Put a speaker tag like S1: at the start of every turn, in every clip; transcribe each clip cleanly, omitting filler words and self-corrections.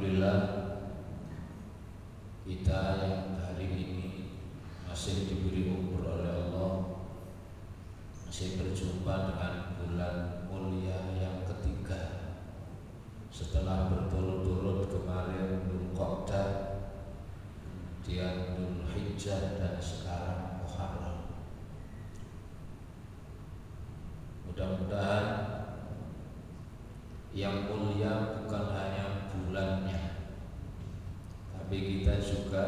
S1: Alhamdulillah kita yang hari ini masih diberi umur oleh Allah, masih berjumpa dengan bulan mulia yang ketiga setelah berturut-turut kemarin Dzulqa'dah, kemudian Dzulhijjah, dan sekarang Muharram. Mudah-mudahan yang mulia bukan hanya bulannya, tapi kita juga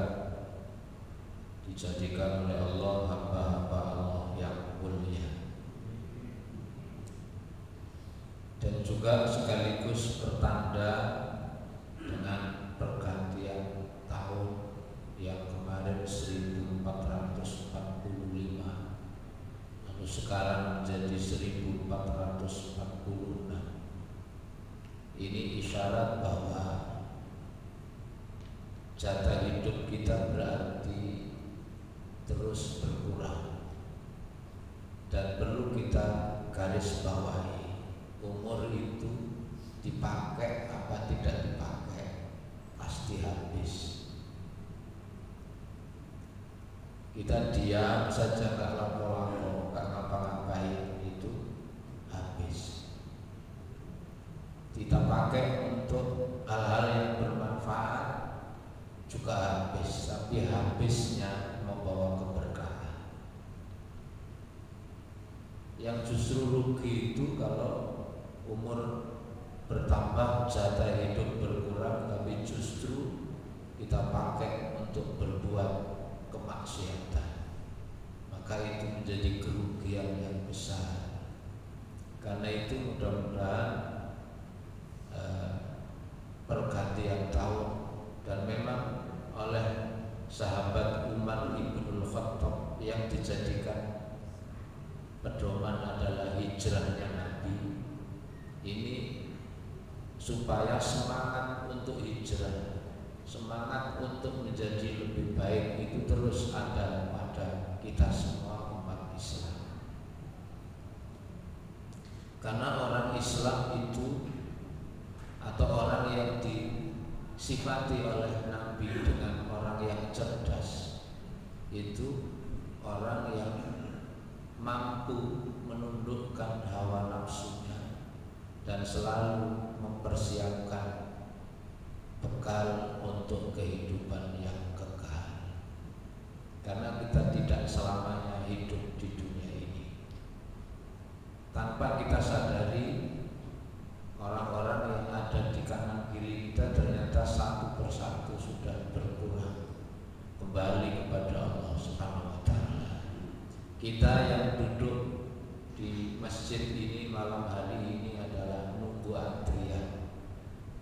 S1: dijadikan oleh Allah hamba-hamba Allah yang mulia, dan juga sekaligus bertanda dengan pergantian tahun yang kemarin 1445 lalu sekarang menjadi 1446. Ini isyarat bahwa jatah hidup kita berarti terus berkurang, dan perlu kita garis bawahi, umur itu dipakai apa tidak dipakai pasti habis. Kita diam saja, gak lapo-lapo, gak ngapa-ngapain, itu habis. Kita pakai untuk hal-hal yang bermanfaat juga habis, tapi habisnya membawa keberkahan. Yang justru rugi itu kalau umur bertambah, jatah hidup berkurang, tapi justru kita pakai untuk berbuat kemaksiatan, maka itu menjadi kerugian yang besar. Karena itu mudah-mudahan pergantian tahun, dan memang oleh sahabat Umar ibnul Khattab yang dijadikan pedoman adalah hijrahnya Nabi ini, supaya semangat untuk hijrah, semangat untuk menjadi lebih baik itu terus ada pada kita semua umat Islam. Karena orang Islam itu, atau orang yang disifati oleh Nabi dengan orang yang cerdas, itu orang yang mampu menundukkan hawa nafsunya dan selalu mempersiapkan bekal untuk kehidupan yang kekal. Karena kita tidak selamanya hidup di dunia ini. Tanpa kita sadari, orang-orang yang ada di kanan kiri kita ternyata satu persatu sudah berkurang kembali kepada Allah Subhanahu wa Ta'ala. Kita yang duduk di masjid ini malam hari ini adalah nunggu antrian,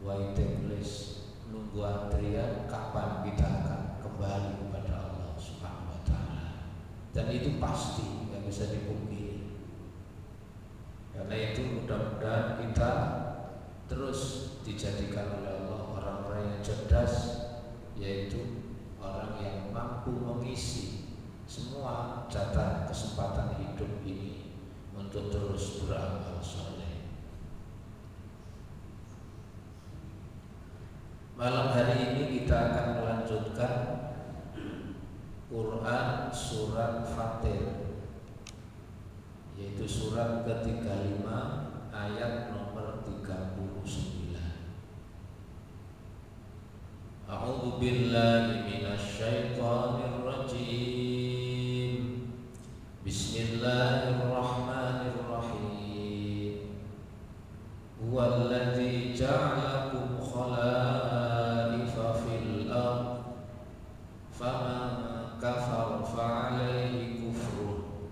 S1: waiting list, nunggu antrian kapan kita akan kembali kepada Allah Subhanahu wa Ta'ala. Dan itu pasti, nggak bisa dipungkiri. Karena itu mudah-mudahan kita terus dijadikan oleh Allah orang-orang yang cerdas, yaitu orang yang mampu mengisi semua jatah kesempatan hidup ini untuk terus beramal soleh. Malam hari ini kita akan melanjutkan Quran surat Fatir, yaitu surat ke-35 ayat nomor 39. A'udzu billahi minasy syaithanir rajim. Bismillahirrahmanirrahim. Huwallazi ja'alakum khala'ifa fil ardh faman kafara fa'alaihi kufruh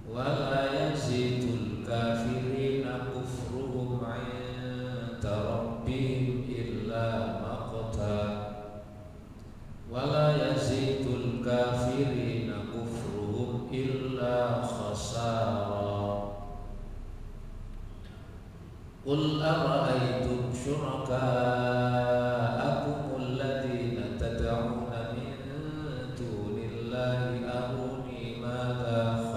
S1: wa la yazidul kafirina kufruhum 'inda rabbihim illa maqta wa la yazidul kafirina kufruhum illa khasara. Qul ara'aytum syuraka'akum alladhina tad'una min dunillahi aruni madza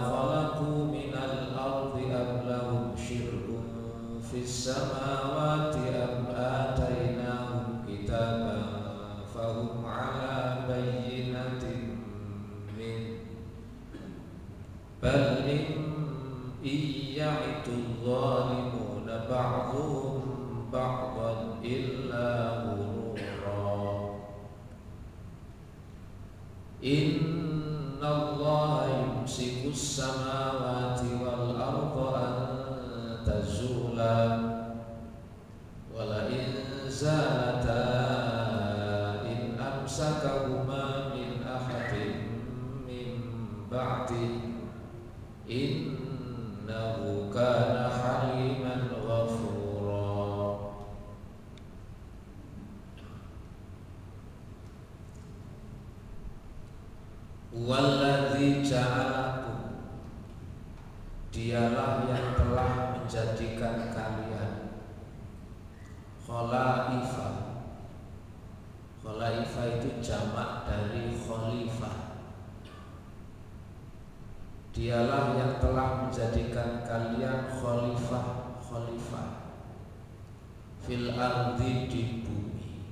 S1: khalaqu minal ardi am lahum syirkun bal iyya'idul zalimuna ba'dhum ba'dan illa ghurura. Inna Allaha yumsikus samawati wal arda an tazula wa la in zalata in amsakahuma min ahadin min ba'di innahu kana haliman ghafura. Walladzi ja'alakum, dialah yang telah menjadikan kalian khalaifa. Khalaifa itu jamak dari khalifah. Dialah yang telah menjadikan kalian khalifah fil ardi, di bumi.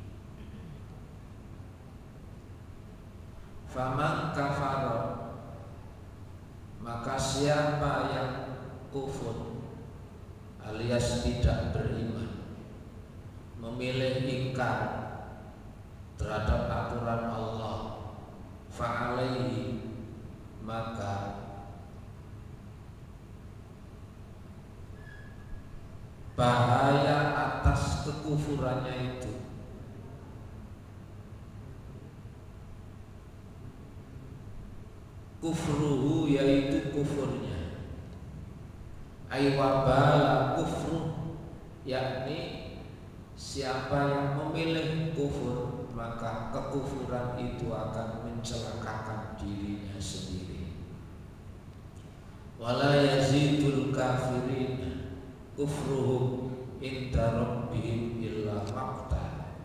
S1: Faman kafara, maka siapa yang kufur alias tidak beriman, memilih ingkar terhadap aturan Allah, fa'alaihi, maka bahaya atas kekufurannya itu kufruhu, yaitu kufurnya, aywabala kufru, yakni siapa yang memilih kufur maka kekufuran itu akan mencelakakan dirinya sendiri. Wala yazidul kafirin kufruhum inda rabbihim illa maqta,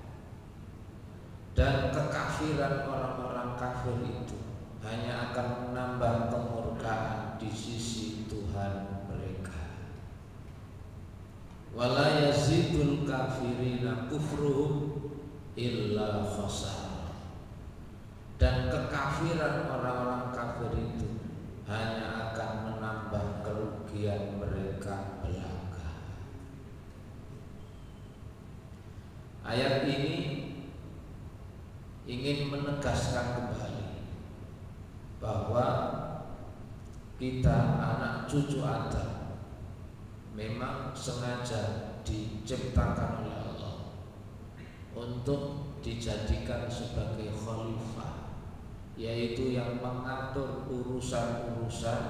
S1: dan kekafiran orang-orang kafir itu hanya akan menambah kemurkaan di sisi Tuhan mereka. Wala yazidul kafirina kufruhum illa khasar, dan kekafiran orang-orang kafir itu hanya akan menambah kerugian mereka belaka. Ayat ini ingin menegaskan kembali bahwa kita anak cucu Adam memang sengaja diciptakan oleh Allah untuk dijadikan sebagai khalifah, yaitu yang mengatur urusan-urusan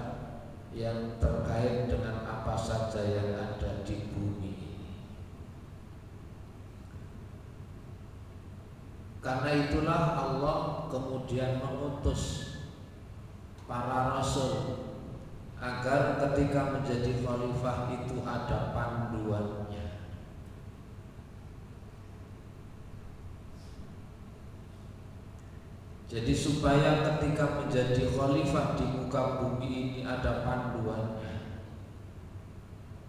S1: yang terkait dengan apa saja yang ada di bumi ini. Karena itulah Allah kemudian mengutus para rasul agar ketika menjadi khalifah itu ada panduannya. Jadi supaya ketika menjadi khalifah di muka bumi ini ada panduannya,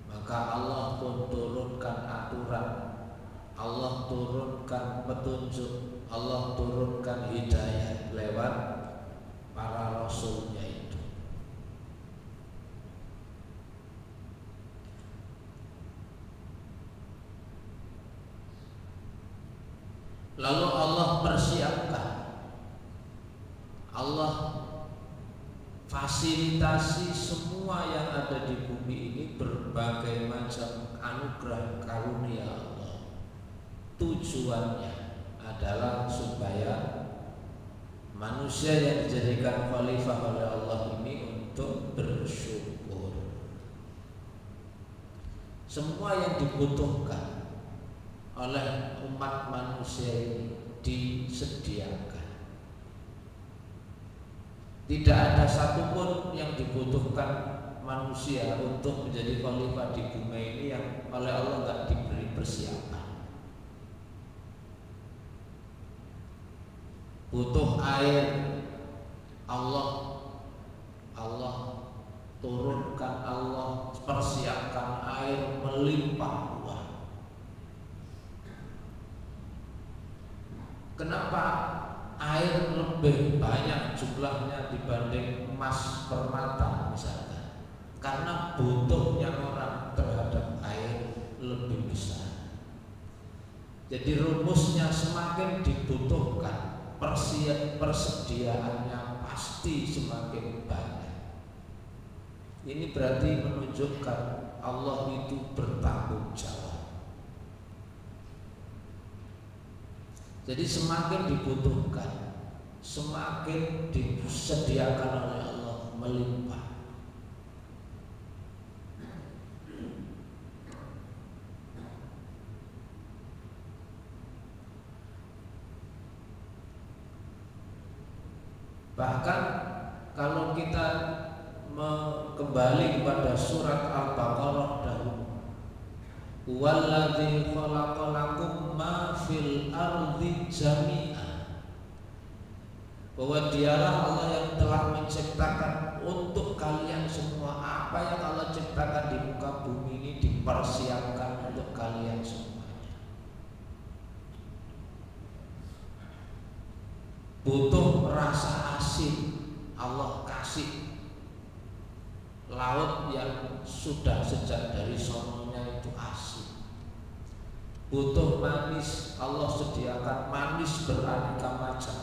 S1: maka Allah pun turunkan aturan, Allah turunkan petunjuk, Allah turunkan hidayah lewat para rasulnya itu. Lalu Allah persiapkan, Allah fasilitasi semua yang ada di bumi ini berbagai macam anugerah karunia Allah. Tujuannya adalah supaya manusia yang dijadikan khalifah oleh Allah ini untuk bersyukur. Semua yang dibutuhkan oleh umat manusia ini disediakan. Tidak ada satupun yang dibutuhkan manusia untuk menjadi khalifah di bumi ini yang oleh Allah tidak diberi persiapan. Butuh air, Allah turunkan, Allah persiapkan air melimpah ruah. Kenapa air lebih banyak jumlahnya dibanding emas permata misalkan, karena butuhnya orang terhadap air lebih besar. Jadi rumusnya semakin dibutuhkan, persediaannya pasti semakin banyak. Ini berarti menunjukkan Allah itu bertanggung jawab. Jadi semakin dibutuhkan, semakin disediakan oleh Allah melimpah. Bahkan kalau kita kembali kepada surat Al-Baqarah dahulu, Huwallazi khalaqalakum ma fil ardi jami'an, bahwa dialah Allah yang telah menciptakan untuk kalian semua. Apa yang Allah ciptakan di muka bumi ini dipersiapkan untuk kalian semuanya. Butuh rasa asin, Allah kasih laut yang sudah sejak dari sononya itu asin. Butuh manis, Allah sediakan manis beraneka macam.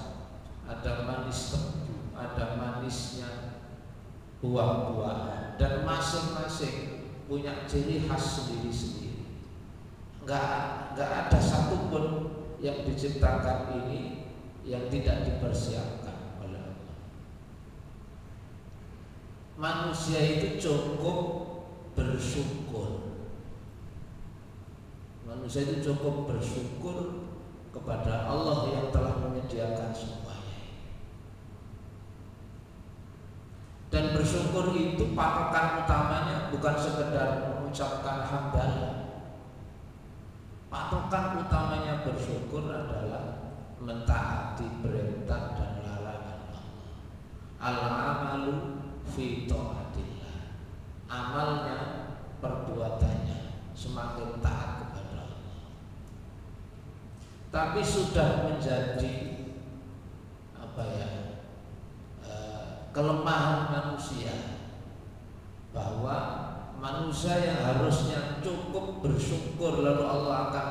S1: Ada manis tebu, ada manisnya buah-buahan, dan masing-masing punya ciri khas sendiri-sendiri. Enggak ada satupun yang diciptakan ini yang tidak dipersiapkan oleh Allah. Manusia itu cukup bersyukur. Manusia itu cukup bersyukur kepada Allah yang telah menyediakan semuanya. Dan bersyukur itu patokan utamanya bukan sekedar mengucapkan hamdalah. Patokan utamanya bersyukur adalah mentaati perintah dan larangan Allah. Al-amalu fi taatillah. Amalnya, perbuatannya semakin taat kepada Allah. Tapi sudah menjadi kelemahan manusia, bahwa manusia yang harusnya cukup bersyukur lalu Allah akan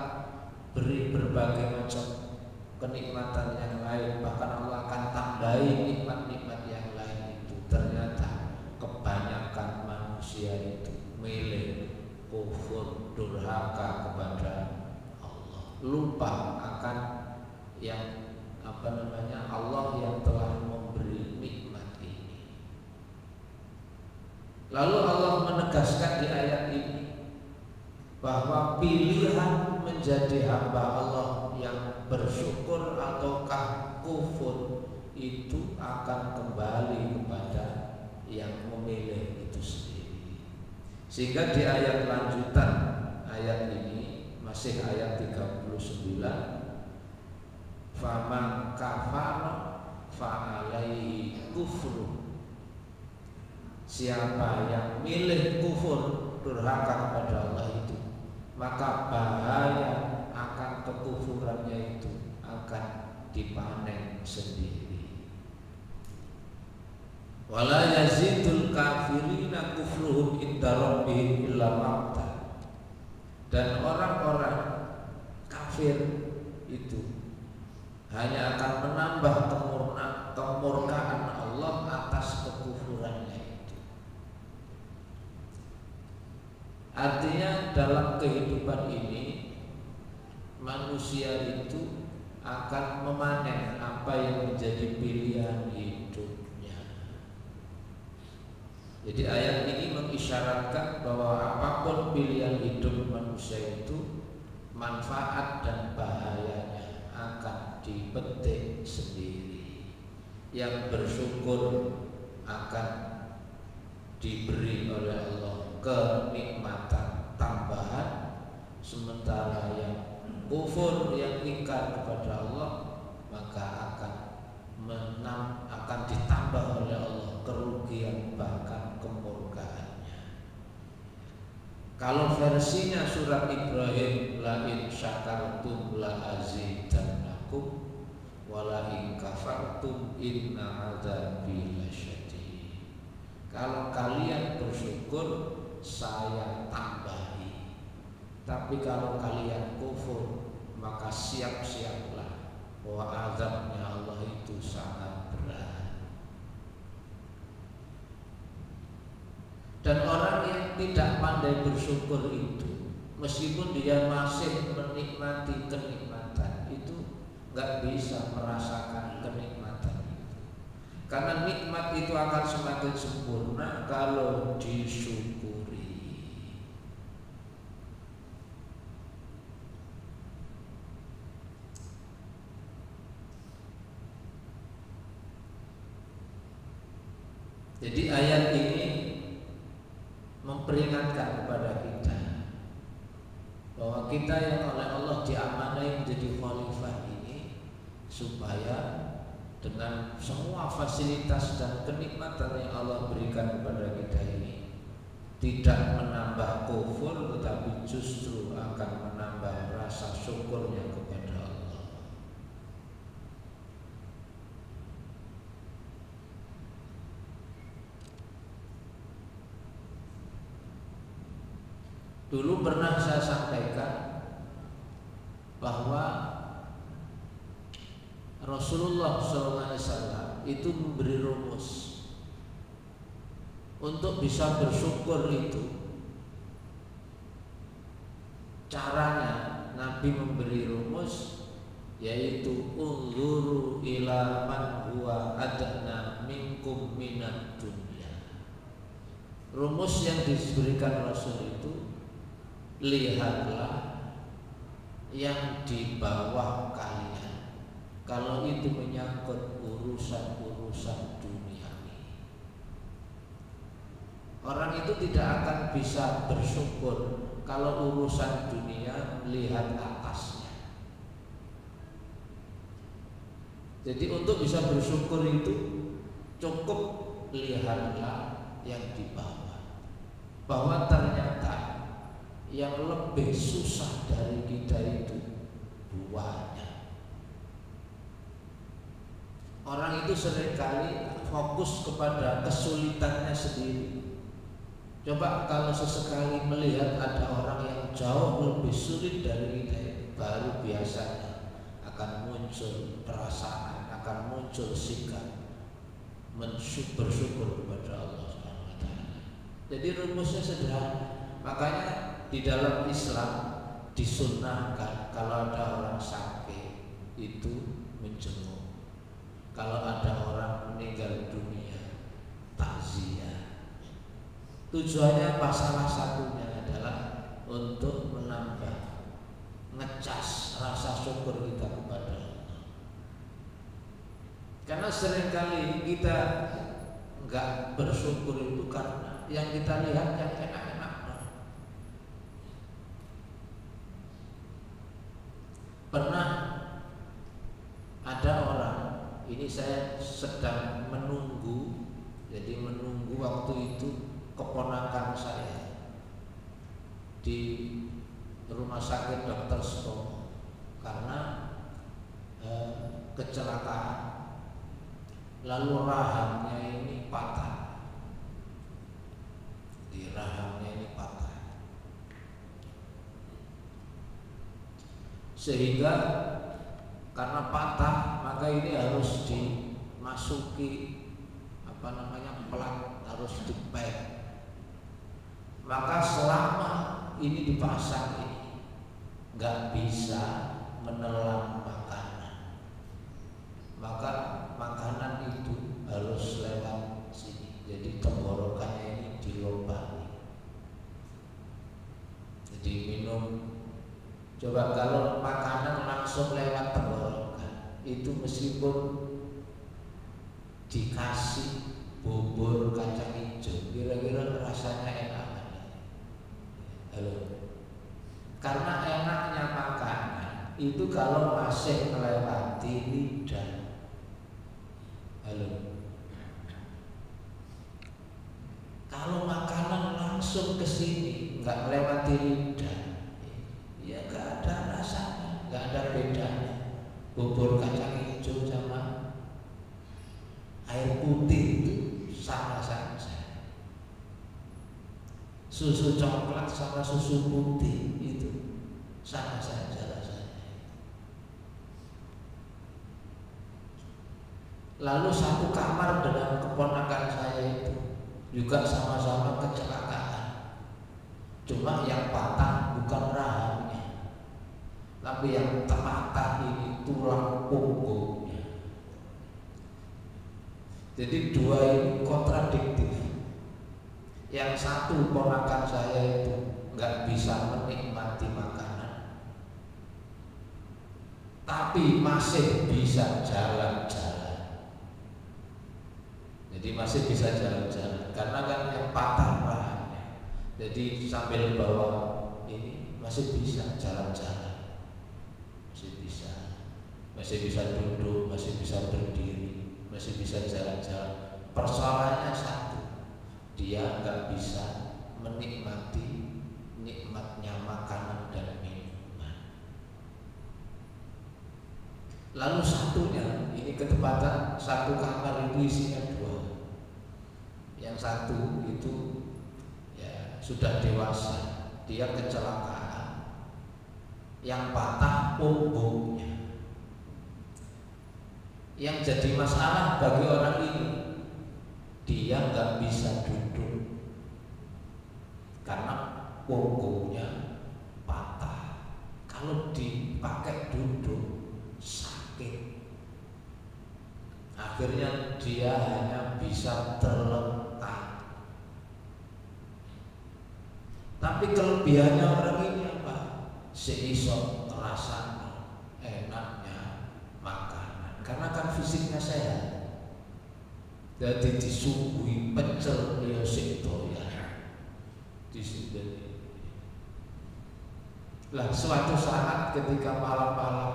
S1: beri berbagai macam kenikmatan yang lain, bahkan Allah akan tambahi nikmat-nikmat yang lain itu. Ternyata kebanyakan manusia itu milih kufur, durhaka kepada Allah, lupa akan yang Allah yang telah memberi nikmat ini. Lalu Allah menegaskan di ayat ini bahwa pilihan menjadi hamba Allah yang bersyukur ataukah kufur itu akan kembali kepada yang memilih itu sendiri. Sehingga di ayat lanjutan ayat ini, masih ayat 39, faman kafara fa'alaihi kufru, siapa yang milih kufur, durhaka kepada Allah itu, maka bahaya akan kekufurannya itu akan dipanen sendiri. Wala yazidul kafirina kufruhum inda rabbihim illa maqta. Dan orang-orang kafir itu hanya akan menambah kemurkaan Allah atas kekufurannya itu. Artinya dalam kehidupan ini manusia itu akan memanen apa yang menjadi pilihan hidupnya. Jadi ayat ini mengisyaratkan bahwa apapun pilihan hidup manusia itu, manfaat dan bahayanya akan dipetik sendiri. Yang bersyukur akan diberi oleh Allah kenikmatan tambahan, sementara yang kufur, yang ingkar kepada Allah, maka akan ditambah oleh Allah kerugian bahkan kemurkaannya. Kalau versinya surat Ibrahim, la in syakartum la azidannakum wala in kafartum inna adzabi lasyadid. Kalau kalian bersyukur saya tambahi, tapi kalau kalian kufur maka siap-siaplah bahwa azabnya Allah itu sangat berat. Dan orang yang tidak pandai bersyukur itu, meskipun dia masih menikmati kenikmatan itu, nggak bisa merasakan kenikmatan itu. Karena nikmat itu akan semakin sempurna kalau disyukuri. Jadi ayat ini memperingatkan kepada kita bahwa kita yang oleh Allah diamanai menjadi khalifah ini, supaya dengan semua fasilitas dan kenikmatan yang Allah berikan kepada kita ini tidak menambah kufur, tetapi justru akan menambah rasa syukurnya kepada Allah. Dulu pernah saya sampaikan bahwa Rasulullah SAW itu memberi rumus untuk bisa bersyukur itu. Caranya Nabi memberi rumus, yaitu unzuru ila man huwa adna minkum minad dunya. Rumus yang diberikan Rasul itu, lihatlah yang di bawah kalian kalau itu menyangkut urusan-urusan duniawi. Orang itu tidak akan bisa bersyukur kalau urusan dunia melihat atasnya. Jadi untuk bisa bersyukur itu cukup lihatlah yang di bawah, bahwa ternyata yang lebih susah dari kita itu banyak. Orang itu seringkali fokus kepada kesulitannya sendiri. Coba kalau sesekali melihat ada orang yang jauh lebih sulit dari kita, baru biasanya akan muncul perasaan, akan muncul sikap bersyukur kepada Allah SWT. Jadi rumusnya sederhana. Makanya di dalam Islam disunnahkan kalau ada orang sakit itu menjenguk. Kalau ada orang meninggal dunia, takziah. Tujuannya apa? Salah satunya adalah untuk menambah, ngecas rasa syukur kita kepada Allah. Karena seringkali kita nggak bersyukur itu karena yang kita lihat yang enak-enak. Pernah ada orang, ini saya sedang menunggu, jadi menunggu waktu itu keponakan saya di rumah sakit Dr. Stomo karena kecelakaan, lalu rahangnya ini patah, di rahangnya ini patah. Sehingga karena patah maka ini harus dimasuki plat, harus dipek. Maka selama ini dipasang ini nggak bisa menelan makanan, maka makanan itu harus lewat sini. Jadi tenggorokannya ini dilobangi. Jadi minum. Coba kalau makanan langsung lewat tenggorokan, itu meskipun dikasih bubur kacang hijau, kira-kira rasanya enak kan? Halo. Karena enaknya makanan itu kalau masih melewati lidah. Halo. Kalau makanan langsung ke sini, nggak melewati lidah, ya nggak ada rasanya, nggak ada bedanya. Bubur kacang hijau putih itu sama saja. Susu coklat sama susu putih itu sama saja rasanya. Lalu satu kamar dengan keponakan saya itu juga sama-sama kecelakaan. Cuma yang patah bukan rahangnya, tapi yang patah ini tulang punggungnya. Jadi dua ini kontradiktif. Yang satu ponakan saya itu nggak bisa menikmati makanan, tapi masih bisa jalan-jalan. Jadi masih bisa jalan-jalan karena kan yang patah rahangnya. Jadi sambil bawa ini masih bisa jalan-jalan, masih bisa duduk, masih bisa berdiri, masih bisa jalan-jalan. Persoalannya satu, dia nggak bisa menikmati nikmatnya makanan dan minuman. Lalu satunya ini ketepatan satu kamar itu isinya dua. Yang satu itu ya sudah dewasa, dia kecelakaan, yang patah punggungnya. Yang jadi masalah bagi orang ini, dia nggak bisa duduk karena punggungnya patah. Kalau dipakai duduk sakit. Akhirnya dia hanya bisa terlentang. Tapi kelebihannya orang ini apa? Seisok terasa enaknya makanan karena kan fisiknya sehat. Jadi disuguhi pecel ya sektor ya. Lah suatu saat ketika malam-malam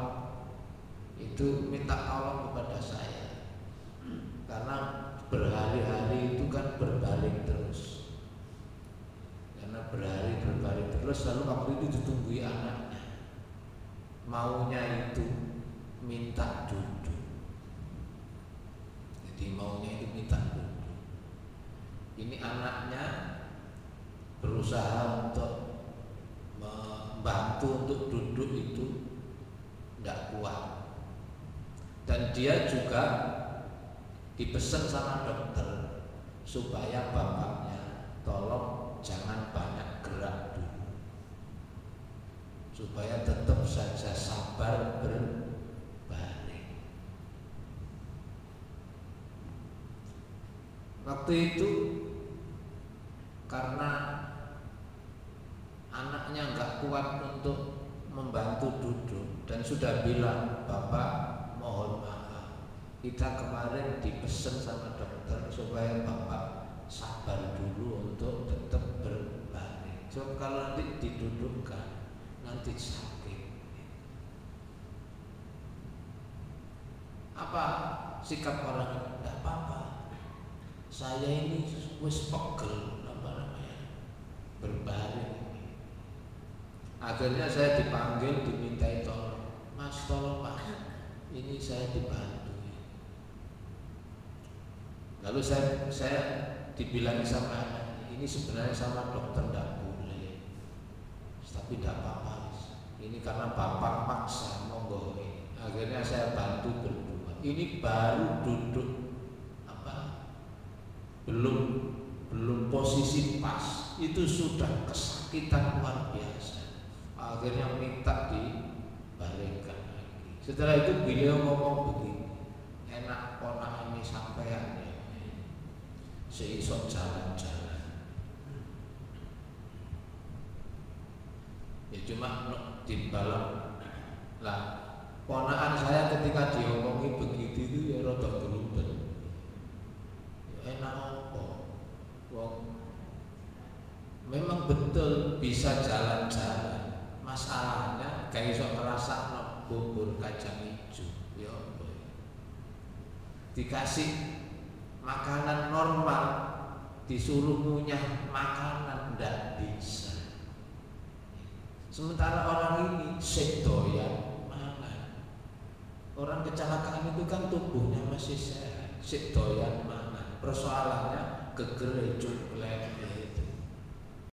S1: itu minta tolong kepada saya, karena berhari-hari itu kan berbalik terus. Karena berbaring terus, lalu waktu itu ditunggui anaknya, maunya itu minta duduk. Jadi maunya itu minta duduk. Ini anaknya berusaha untuk membantu untuk duduk itu tidak kuat, dan dia juga dipesan sama dokter supaya bapaknya tolong jangan banyak gerak dulu, supaya tetap saja sabar berbaring. Waktu itu karena anaknya nggak kuat untuk membantu duduk dan sudah bilang, Bapak mohon maaf, kita kemarin dipesan sama dokter supaya Bapak sabar dulu untuk tetap berbaring. So kalau nanti didudukkan nanti sakit. Apa sikap orang ini? Tidak apa-apa. Saya ini wis pegel berbaring. Akhirnya saya dipanggil, dimintai tolong, Mas tolong Mas, ini saya dibantu. Lalu saya dibilang sama anaknya, ini sebenarnya sama dokter tidak boleh, tapi tidak apa-apa. Ini karena bapak maksa monggo. Akhirnya saya bantu berdua. Ini baru duduk belum posisi pas, itu sudah kesakitan luar biasa. Akhirnya minta dibaringkan lagi. Setelah itu beliau ngomong begini, enak ponakan ini sampean ya, seisok jalan-jalan. Ya cuma di dalam lah. Ponakan saya ketika diomongi begitu itu ya rada berubah. Enak apa? Wong memang betul bisa jalan-jalan. Masalahnya kayak iso ngrasakno bubur kacang hijau. Ya apa? Dikasih makanan normal, disuruh ngunyah makanan ndak bisa. Sementara orang ini sik doyan mangan. Orang kecelakaan itu kan tubuhnya masih sehat, sik doyan mangan. Persoalannya gegere cuklek.